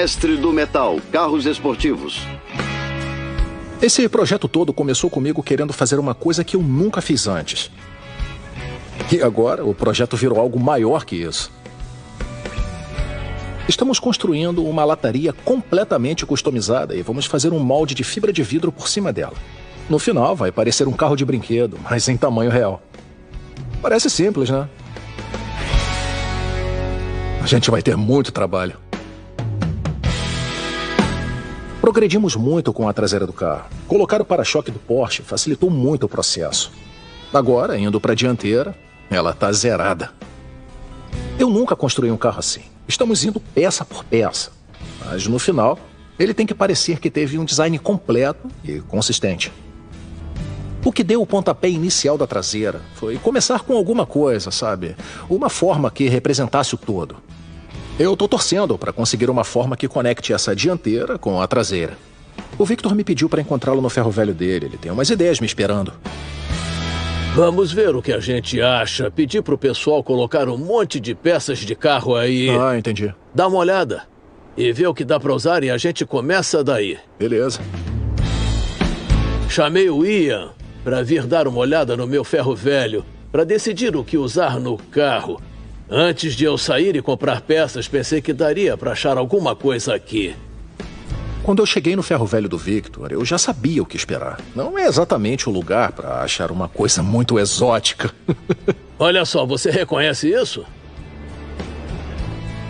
Mestre do Metal, carros esportivos. Esse projeto todo começou comigo querendo fazer uma coisa que eu nunca fiz antes. E agora o projeto virou algo maior que isso. Estamos construindo uma lataria completamente customizada e vamos fazer um molde de fibra de vidro por cima dela. No final vai parecer um carro de brinquedo, mas em tamanho real. Parece simples, né? A gente vai ter muito trabalho. Progredimos muito com a traseira do carro. Colocar o para-choque do Porsche facilitou muito o processo. Agora, indo para a dianteira, ela está zerada. Eu nunca construí um carro assim. Estamos indo peça por peça. Mas no final, ele tem que parecer que teve um design completo e consistente. O que deu o pontapé inicial da traseira foi começar com alguma coisa, sabe? Uma forma que representasse o todo. Eu tô torcendo para conseguir uma forma que conecte essa dianteira com a traseira. O Victor me pediu para encontrá-lo no ferro velho dele. Ele tem umas ideias me esperando. Vamos ver o que a gente acha. Pedi pro pessoal colocar um monte de peças de carro aí. Ah, entendi. Dá uma olhada e vê o que dá para usar e a gente começa daí. Beleza. Chamei o Ian para vir dar uma olhada no meu ferro velho, para decidir o que usar no carro. Antes de eu sair e comprar peças, pensei que daria para achar alguma coisa aqui. Quando eu cheguei no ferro velho do Victor, eu já sabia o que esperar. Não é exatamente o lugar para achar uma coisa muito exótica. Olha só, você reconhece isso?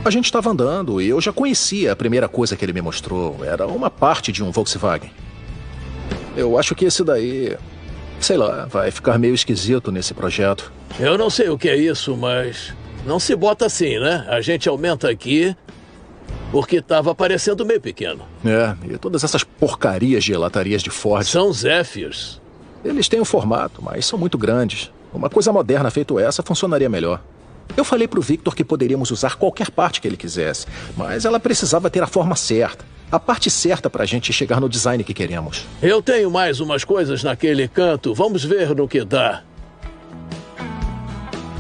A gente estava andando e eu já conhecia a primeira coisa que ele me mostrou. Era uma parte de um Volkswagen. Eu acho que esse daí, sei lá, vai ficar meio esquisito nesse projeto. Eu não sei o que é isso, mas não se bota assim, né? A gente aumenta aqui porque estava parecendo meio pequeno. É, e todas essas porcarias de latarias de Ford. São Zephyrs. Eles têm o formato, mas são muito grandes. Uma coisa moderna feito essa funcionaria melhor. Eu falei pro Victor que poderíamos usar qualquer parte que ele quisesse, mas ela precisava ter a forma certa. A parte certa pra gente chegar no design que queremos. Eu tenho mais umas coisas naquele canto. Vamos ver no que dá.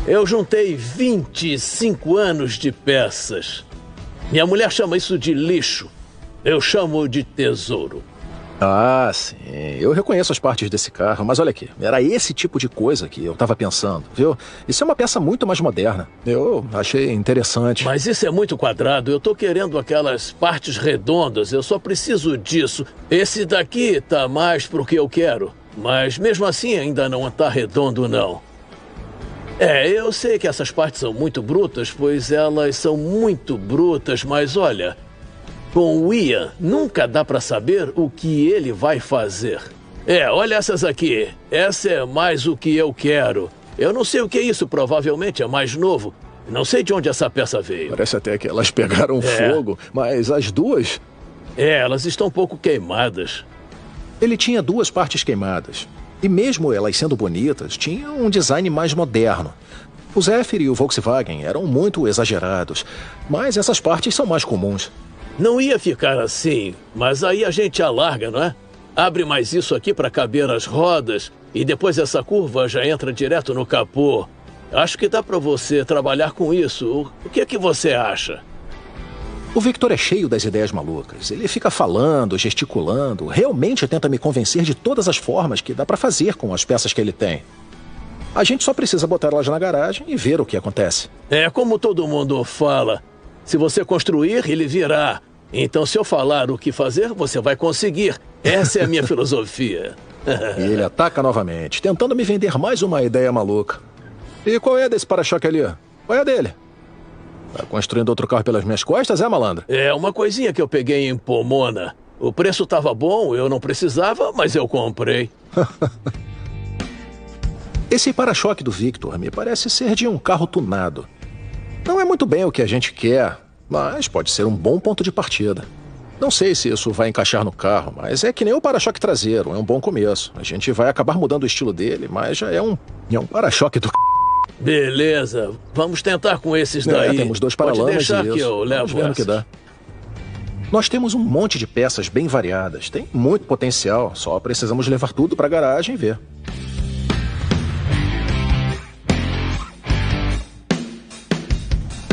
Eu juntei 25 anos de peças. Minha mulher chama isso de lixo. Eu chamo de tesouro. Ah, sim. Eu reconheço as partes desse carro, mas olha aqui. Era esse tipo de coisa que eu tava pensando, viu? Isso é uma peça muito mais moderna. Eu achei interessante. Mas isso é muito quadrado. Eu tô querendo aquelas partes redondas. Eu só preciso disso. Esse daqui tá mais pro que eu quero. Mas mesmo assim ainda não tá redondo, não. Eu sei que essas partes são muito brutas, pois elas são muito brutas, mas olha, com o Ian nunca dá pra saber o que ele vai fazer. Olha essas aqui. Essa é mais o que eu quero. Eu não sei o que é isso, provavelmente é mais novo. Não sei de onde essa peça veio. Parece até que elas pegaram fogo, mas as duas... elas estão um pouco queimadas. Ele tinha duas partes queimadas. E mesmo elas sendo bonitas, tinham um design mais moderno. O Zephyr e o Volkswagen eram muito exagerados, mas essas partes são mais comuns. Não ia ficar assim, mas aí a gente alarga, não é? Abre mais isso aqui para caber as rodas e depois essa curva já entra direto no capô. Acho que dá para você trabalhar com isso. O que é que você acha? O Victor é cheio das ideias malucas. Ele fica falando, gesticulando, realmente tenta me convencer de todas as formas que dá pra fazer com as peças que ele tem. A gente só precisa botar elas na garagem e ver o que acontece. É como todo mundo fala. Se você construir, ele virá. Então, se eu falar o que fazer, você vai conseguir. Essa é a minha filosofia. E ele ataca novamente, tentando me vender mais uma ideia maluca. E qual é desse para-choque ali? Qual é a dele? Tá construindo outro carro pelas minhas costas, malandro? É uma coisinha que eu peguei em Pomona. O preço tava bom, eu não precisava, mas eu comprei. Esse para-choque do Victor me parece ser de um carro tunado. Não é muito bem o que a gente quer, mas pode ser um bom ponto de partida. Não sei se isso vai encaixar no carro, mas é que nem o para-choque traseiro, é um bom começo. A gente vai acabar mudando o estilo dele, mas já é um para-choque do... Beleza, vamos tentar com esses daí. Temos dois Pode paralamas deixar e que isso. eu levo Vamos ver no que dá. Nós temos um monte de peças bem variadas. Tem muito potencial, só precisamos levar tudo para a garagem e ver.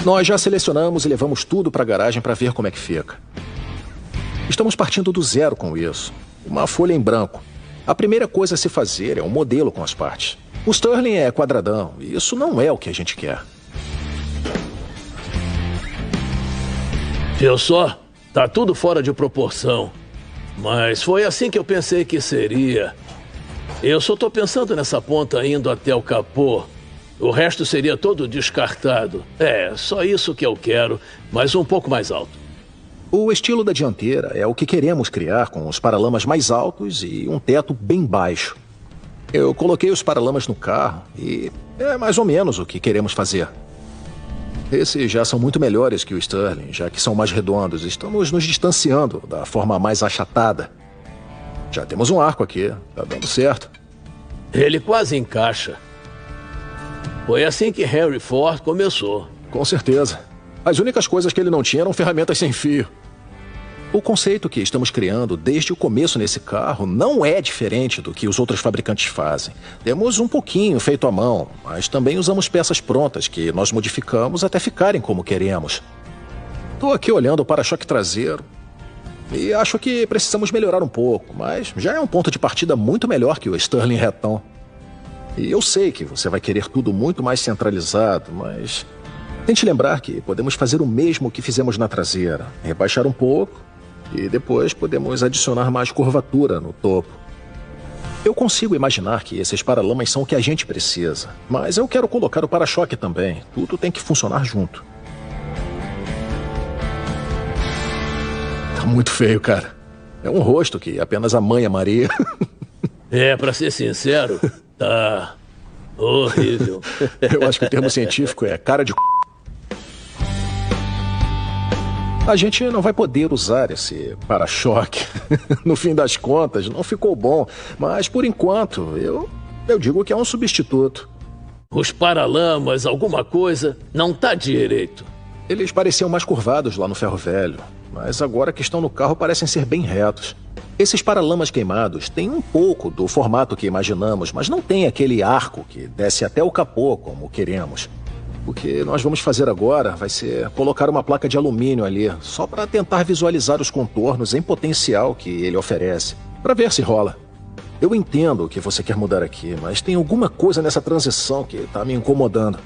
Nós já selecionamos e levamos tudo para a garagem para ver como é que fica. Estamos partindo do zero com isso. Uma folha em branco. A primeira coisa a se fazer é um modelo com as partes. O Sterling é quadradão, e isso não é o que a gente quer. Viu só? Tá tudo fora de proporção. Mas foi assim que eu pensei que seria. Eu só tô pensando nessa ponta indo até o capô. O resto seria todo descartado. É, só isso que eu quero, mas um pouco mais alto. O estilo da dianteira é o que queremos criar, com os paralamas mais altos e um teto bem baixo. Eu coloquei os paralamas no carro e é mais ou menos o que queremos fazer. Esses já são muito melhores que o Sterling, já que são mais redondos. Estamos nos distanciando da forma mais achatada. Já temos um arco aqui, tá dando certo. Ele quase encaixa. Foi assim que Henry Ford começou. Com certeza. As únicas coisas que ele não tinha eram ferramentas sem fio. O conceito que estamos criando desde o começo nesse carro não é diferente do que os outros fabricantes fazem. Temos um pouquinho feito à mão, mas também usamos peças prontas que nós modificamos até ficarem como queremos. Estou aqui olhando o para-choque traseiro e acho que precisamos melhorar um pouco, mas já é um ponto de partida muito melhor que o Sterling retão. E eu sei que você vai querer tudo muito mais centralizado, mas tente lembrar que podemos fazer o mesmo que fizemos na traseira, rebaixar um pouco e depois podemos adicionar mais curvatura no topo. Eu consigo imaginar que esses paralamas são o que a gente precisa, mas eu quero colocar o para-choque também. Tudo tem que funcionar junto. Tá muito feio, cara. É um rosto que apenas a mãe amaria. É, pra ser sincero, tá horrível. Eu acho que o termo científico é cara de c***. A gente não vai poder usar esse para-choque. No fim das contas, não ficou bom. Mas, por enquanto, eu digo que é um substituto. Os paralamas, alguma coisa, não tá direito. Eles pareciam mais curvados lá no ferro velho. Mas agora que estão no carro parecem ser bem retos. Esses paralamas queimados têm um pouco do formato que imaginamos, mas não tem aquele arco que desce até o capô como queremos. O que nós vamos fazer agora vai ser colocar uma placa de alumínio ali, só para tentar visualizar os contornos em potencial que ele oferece, para ver se rola. Eu entendo o que você quer mudar aqui, mas tem alguma coisa nessa transição que está me incomodando.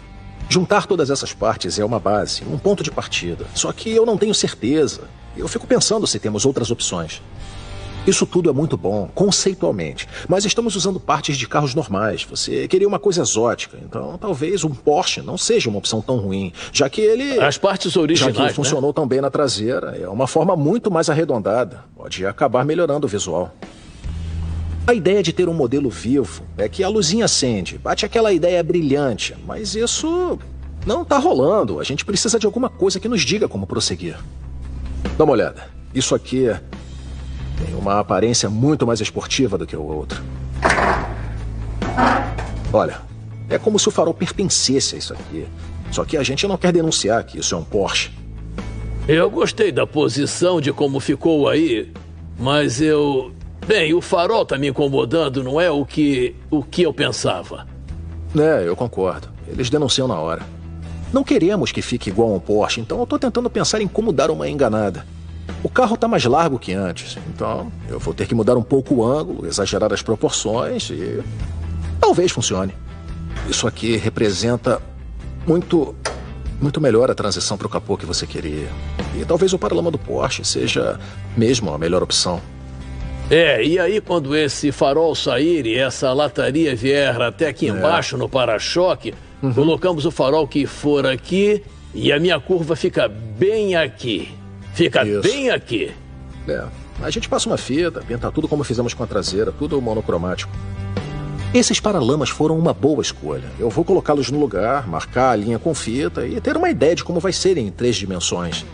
Juntar todas essas partes é uma base, um ponto de partida. Só que eu não tenho certeza. Eu fico pensando se temos outras opções. Isso tudo é muito bom, conceitualmente, mas estamos usando partes de carros normais. Você queria uma coisa exótica, então talvez um Porsche não seja uma opção tão ruim, já que ele... As partes originais, já que ele funcionou tão bem na traseira, é uma forma muito mais arredondada. Pode acabar melhorando o visual. A ideia de ter um modelo vivo é que a luzinha acende, bate aquela ideia brilhante, mas isso não tá rolando. A gente precisa de alguma coisa que nos diga como prosseguir. Dá uma olhada. Isso aqui tem uma aparência muito mais esportiva do que o outro. Olha, é como se o farol pertencesse a isso aqui. Só que a gente não quer denunciar que isso é um Porsche. Eu gostei da posição de como ficou aí, mas Bem, o farol tá me incomodando, não é o que eu pensava. É, eu concordo. Eles denunciam na hora. Não queremos que fique igual a um Porsche, então eu tô tentando pensar em como dar uma enganada. O carro tá mais largo que antes, então eu vou ter que mudar um pouco o ângulo, exagerar as proporções e... talvez funcione. Isso aqui representa muito melhor a transição para o capô que você queria. E talvez o paralama do Porsche seja mesmo a melhor opção. É, e aí quando esse farol sair e essa lataria vier até aqui embaixo no para-choque, colocamos o farol que for aqui e a minha curva fica bem aqui. Fica bem aqui. É, a gente passa uma fita, pinta tudo como fizemos com a traseira, tudo monocromático. Esses paralamas foram uma boa escolha. Eu vou colocá-los no lugar, marcar a linha com fita e ter uma ideia de como vai ser em 3 dimensões.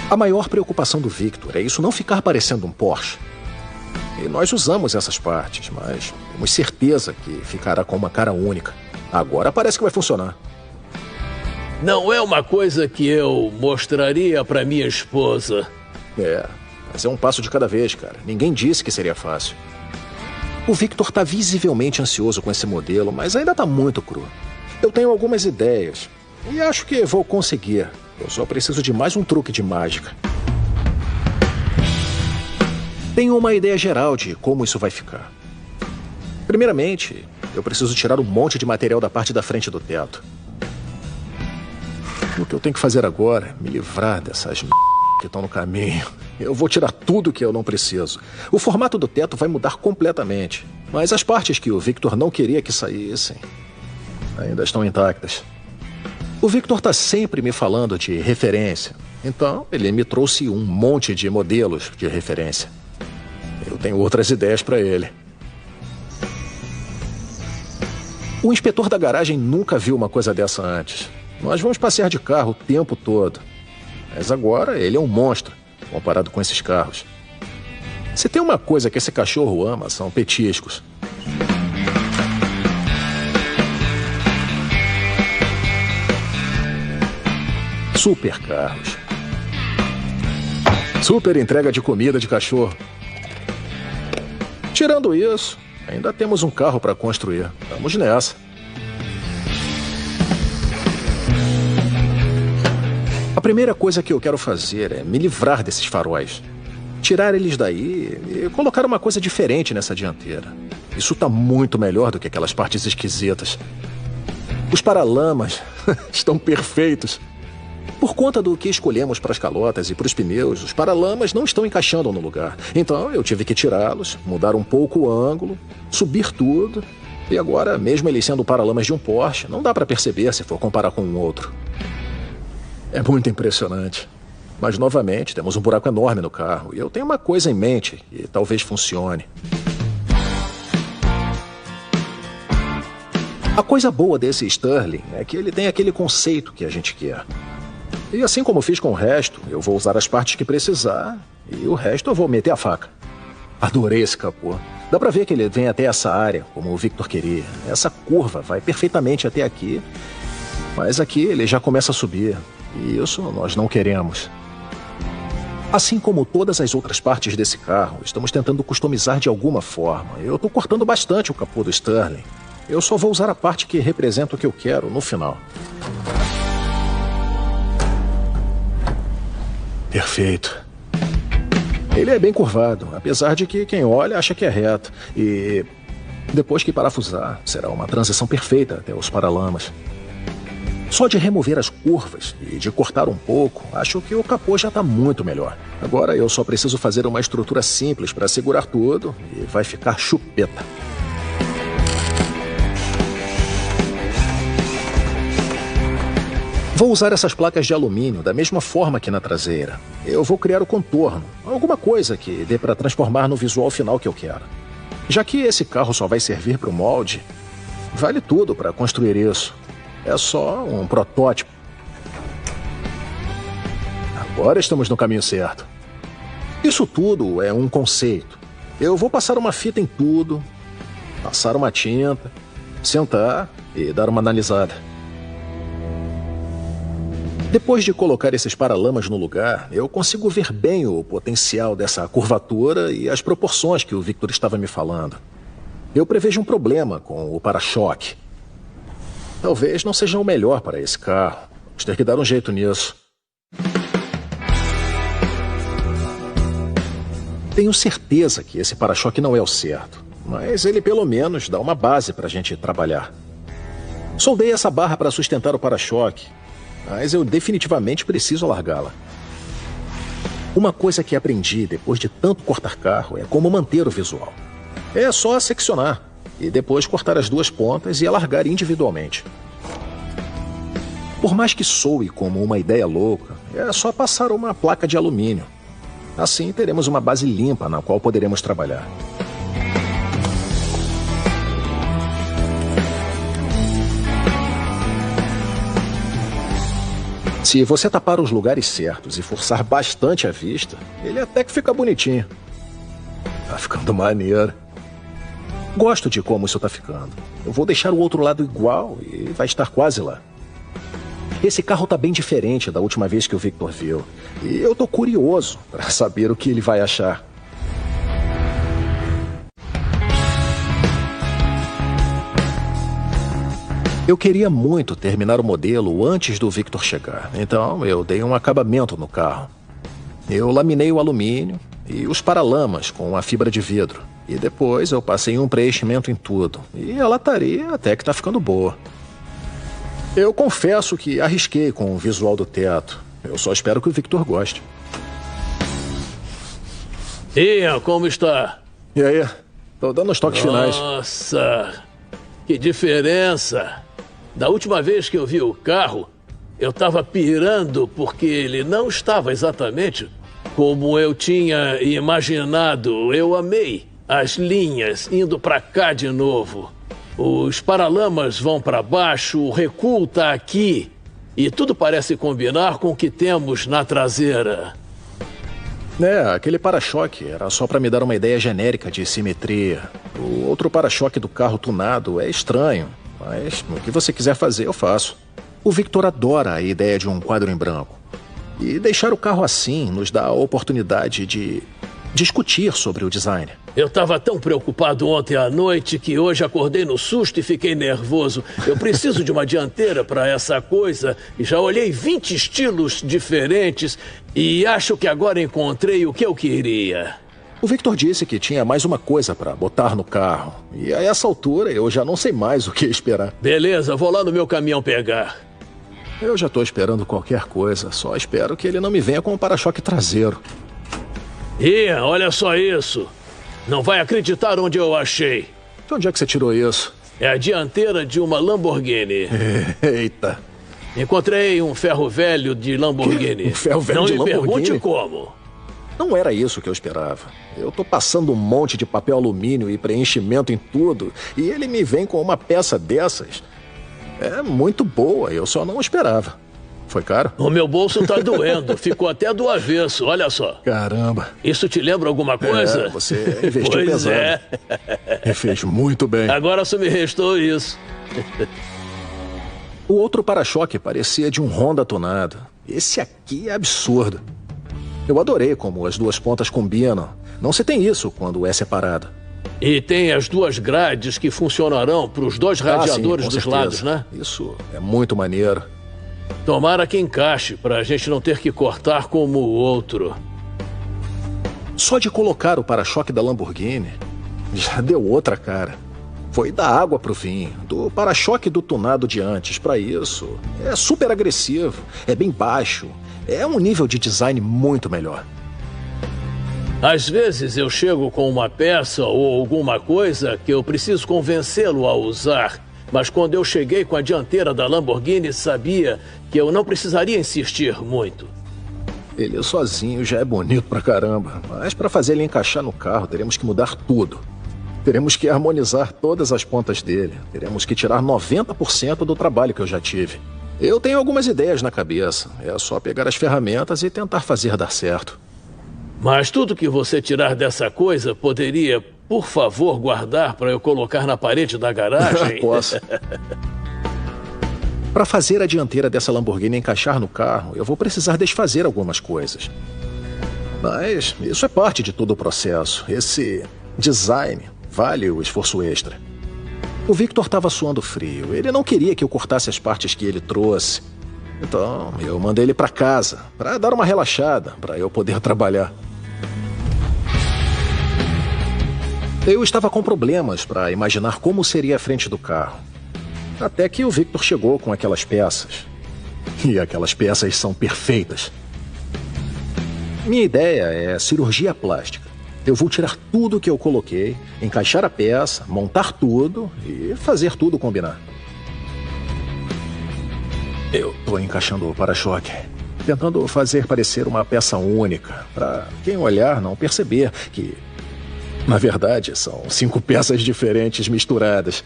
A maior preocupação do Victor é isso não ficar parecendo um Porsche. E nós usamos essas partes, mas temos certeza que ficará com uma cara única. Agora parece que vai funcionar. Não é uma coisa que eu mostraria pra minha esposa. É, mas é um passo de cada vez, cara. Ninguém disse que seria fácil. O Victor tá visivelmente ansioso com esse modelo, mas ainda tá muito cru. Eu tenho algumas ideias e acho que vou conseguir. Eu só preciso de mais um truque de mágica. Tenho uma ideia geral de como isso vai ficar. Primeiramente, eu preciso tirar um monte de material da parte da frente do teto. O que eu tenho que fazer agora é me livrar dessas que estão no caminho. Eu vou tirar tudo que eu não preciso. O formato do teto vai mudar completamente. Mas as partes que o Victor não queria que saíssem ainda estão intactas. O Victor está sempre me falando de referência. Então, ele me trouxe um monte de modelos de referência. Eu tenho outras ideias para ele. O inspetor da garagem nunca viu uma coisa dessa antes. Nós vamos passear de carro o tempo todo. Mas agora ele é um monstro, comparado com esses carros. Se tem uma coisa que esse cachorro ama, são petiscos. Super carros. Super entrega de comida de cachorro. Tirando isso, ainda temos um carro para construir. Vamos nessa. A primeira coisa que eu quero fazer é me livrar desses faróis. Tirar eles daí e colocar uma coisa diferente nessa dianteira. Isso tá muito melhor do que aquelas partes esquisitas. Os paralamas estão perfeitos. Por conta do que escolhemos para as calotas e para os pneus, os paralamas não estão encaixando no lugar. Então eu tive que tirá-los, mudar um pouco o ângulo, subir tudo. E agora, mesmo eles sendo paralamas de um Porsche, não dá para perceber se for comparar com um outro. É muito impressionante. Mas, novamente, temos um buraco enorme no carro. E eu tenho uma coisa em mente que talvez funcione. A coisa boa desse Sterling é que ele tem aquele conceito que a gente quer. E assim como fiz com o resto, eu vou usar as partes que precisar e o resto eu vou meter a faca. Adorei esse capô. Dá pra ver que ele vem até essa área, como o Victor queria. Essa curva vai perfeitamente até aqui, mas aqui ele já começa a subir. E isso nós não queremos. Assim como todas as outras partes desse carro, estamos tentando customizar de alguma forma. Eu tô cortando bastante o capô do Sterling. Eu só vou usar a parte que representa o que eu quero no final. Perfeito. Ele é bem curvado, apesar de que quem olha acha que é reto. E depois que parafusar, será uma transição perfeita até os paralamas. Só de remover as curvas e de cortar um pouco, acho que o capô já está muito melhor. Agora eu só preciso fazer uma estrutura simples para segurar tudo e vai ficar chupeta. Vou usar essas placas de alumínio da mesma forma que na traseira. Eu vou criar o contorno, alguma coisa que dê para transformar no visual final que eu quero. Já que esse carro só vai servir para o molde, vale tudo para construir isso. É só um protótipo. Agora estamos no caminho certo. Isso tudo é um conceito. Eu vou passar uma fita em tudo, passar uma tinta, sentar e dar uma analisada. Depois de colocar esses paralamas no lugar, eu consigo ver bem o potencial dessa curvatura e as proporções que o Victor estava me falando. Eu prevejo um problema com o para-choque. Talvez não seja o melhor para esse carro. Vamos ter que dar um jeito nisso. Tenho certeza que esse para-choque não é o certo, mas ele pelo menos dá uma base para a gente trabalhar. Soldei essa barra para sustentar o para-choque, mas eu definitivamente preciso alargá-la. Uma coisa que aprendi depois de tanto cortar carro é como manter o visual. É só seccionar e depois cortar as duas pontas e alargar individualmente. Por mais que soe como uma ideia louca, é só passar uma placa de alumínio. Assim teremos uma base limpa na qual poderemos trabalhar. Se você tapar os lugares certos e forçar bastante a vista, ele até que fica bonitinho. Tá ficando maneiro. Gosto de como isso tá ficando. Eu vou deixar o outro lado igual e vai estar quase lá. Esse carro tá bem diferente da última vez que o Victor viu. E eu tô curioso para saber o que ele vai achar. Eu queria muito terminar o modelo antes do Victor chegar, então eu dei um acabamento no carro. Eu laminei o alumínio, e os paralamas com a fibra de vidro. E depois eu passei um preenchimento em tudo. E a lataria até que tá ficando boa. Eu confesso que arrisquei com o visual do teto. Eu só espero que o Victor goste. Ian, como está? E aí? Tô dando os toques finais. Nossa, que diferença. Da última vez que eu vi o carro, eu tava pirando porque ele não estava exatamente como eu tinha imaginado. Eu amei as linhas indo pra cá de novo. Os paralamas vão pra baixo, o recuo tá aqui. E tudo parece combinar com o que temos na traseira. Aquele para-choque era só pra me dar uma ideia genérica de simetria. O outro para-choque do carro tunado é estranho, mas o que você quiser fazer eu faço. O Victor adora a ideia de um quadro em branco. E deixar o carro assim nos dá a oportunidade de discutir sobre o design. Eu tava tão preocupado ontem à noite que hoje acordei no susto e fiquei nervoso. Eu preciso de uma dianteira para essa coisa e já olhei 20 estilos diferentes e acho que agora encontrei o que eu queria. O Victor disse que tinha mais uma coisa para botar no carro. E a essa altura eu já não sei mais o que esperar. Beleza, vou lá no meu caminhão pegar. Eu já tô esperando qualquer coisa. Só espero que ele não me venha com um para-choque traseiro. Ian, olha só isso. Não vai acreditar onde eu achei. De onde é que você tirou isso? É a dianteira de uma Lamborghini. Eita. Encontrei um ferro velho de Lamborghini. Um ferro velho de Lamborghini? Não me pergunte como. Não era isso que eu esperava. Eu tô passando um monte de papel alumínio e preenchimento em tudo, e ele me vem com uma peça dessas. É muito boa, eu só não esperava. Foi caro? O meu bolso tá doendo, ficou até do avesso, olha só. Caramba. Isso te lembra alguma coisa? Você investiu pois pesado. É. E fez muito bem. Agora só me restou isso. O outro para-choque parecia de um Honda tunado. Esse aqui é absurdo. Eu adorei como as duas pontas combinam. Não se tem isso quando é separado. E tem as duas grades que funcionarão para os dois radiadores sim, dos certeza. lados, né? Isso é muito maneiro. Tomara que encaixe, para a gente não ter que cortar como o outro. Só de colocar o para-choque da Lamborghini já deu outra cara. Foi da água pro vinho, do para-choque do tunado de antes para isso. É super agressivo, é bem baixo, é um nível de design muito melhor. Às vezes eu chego com uma peça ou alguma coisa que eu preciso convencê-lo a usar. Mas quando eu cheguei com a dianteira da Lamborghini, sabia que eu não precisaria insistir muito. Ele sozinho já é bonito pra caramba, mas para fazer ele encaixar no carro, teremos que mudar tudo. Teremos que harmonizar todas as pontas dele. Teremos que tirar 90% do trabalho que eu já tive. Eu tenho algumas ideias na cabeça. É só pegar as ferramentas e tentar fazer dar certo. Mas tudo que você tirar dessa coisa poderia, por favor, guardar para eu colocar na parede da garagem? Posso. Para fazer a dianteira dessa Lamborghini encaixar no carro, eu vou precisar desfazer algumas coisas. Mas isso é parte de todo o processo. Esse design vale o esforço extra. O Victor estava suando frio. Ele não queria que eu cortasse as partes que ele trouxe. Então, eu mandei ele para casa, para dar uma relaxada, para eu poder trabalhar. Eu estava com problemas para imaginar como seria a frente do carro. Até que o Victor chegou com aquelas peças. E aquelas peças são perfeitas. Minha ideia é cirurgia plástica. Eu vou tirar tudo que eu coloquei, encaixar a peça, montar tudo e fazer tudo combinar. Eu tô encaixando o para-choque, tentando fazer parecer uma peça única, para quem olhar não perceber que, na verdade, são 5 peças diferentes misturadas.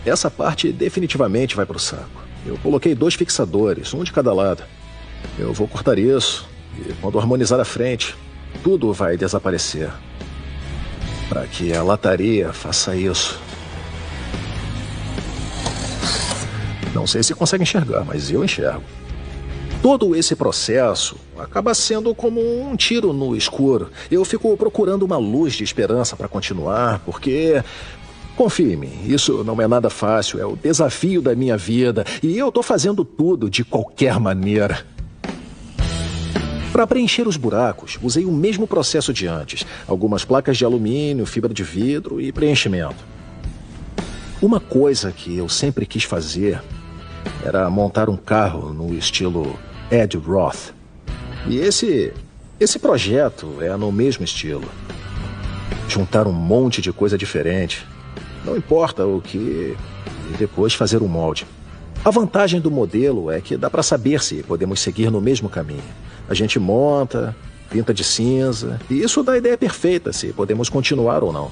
Essa parte definitivamente vai pro saco. Eu coloquei 2 fixadores, um de cada lado. Eu vou cortar isso e, quando harmonizar a frente, tudo vai desaparecer. Para que a lataria faça isso. Não sei se consegue enxergar, mas eu enxergo. Todo esse processo acaba sendo como um tiro no escuro. Eu fico procurando uma luz de esperança para continuar, porque, confie em mim, isso não é nada fácil, é o desafio da minha vida e eu tô fazendo tudo de qualquer maneira. Para preencher os buracos, usei o mesmo processo de antes. Algumas placas de alumínio, fibra de vidro e preenchimento. Uma coisa que eu sempre quis fazer era montar um carro no estilo Ed Roth. E esse projeto é no mesmo estilo. Juntar um monte de coisa diferente. Não importa o que... E depois fazer um molde. A vantagem do modelo é que dá para saber se podemos seguir no mesmo caminho. A gente monta, pinta de cinza, e isso dá a ideia perfeita se podemos continuar ou não.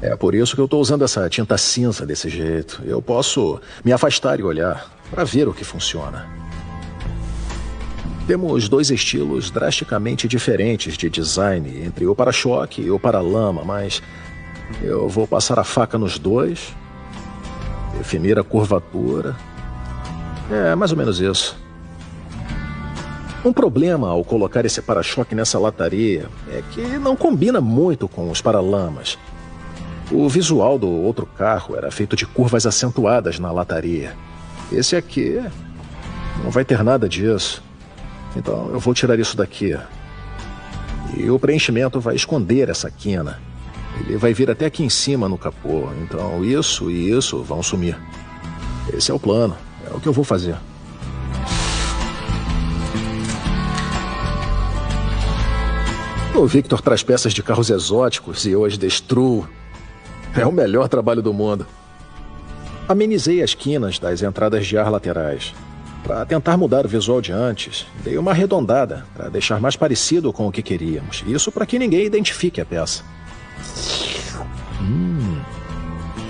É por isso que eu estou usando essa tinta cinza desse jeito. Eu posso me afastar e olhar para ver o que funciona. Temos dois estilos drasticamente diferentes de design entre o para-choque e o para-lama, mas eu vou passar a faca nos dois, definir a curvatura. É mais ou menos isso. Um problema ao colocar esse para-choque nessa lataria é que não combina muito com os para-lamas. O visual do outro carro era feito de curvas acentuadas na lataria. Esse aqui não vai ter nada disso. Então eu vou tirar isso daqui. E o preenchimento vai esconder essa quina. Ele vai vir até aqui em cima no capô. Então isso e isso vão sumir. Esse é o plano. É o que eu vou fazer. O Victor traz peças de carros exóticos e eu as destruo. É o melhor trabalho do mundo. Amenizei as quinas das entradas de ar laterais. Para tentar mudar o visual de antes, dei uma arredondada para deixar mais parecido com o que queríamos. Isso para que ninguém identifique a peça.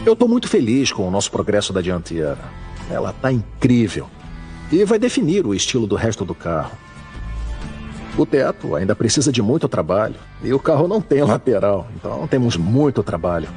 Eu estou muito feliz com o nosso progresso da dianteira. Ela está incrível. E vai definir o estilo do resto do carro. O teto ainda precisa de muito trabalho. E o carro não tem lateral, então temos muito trabalho.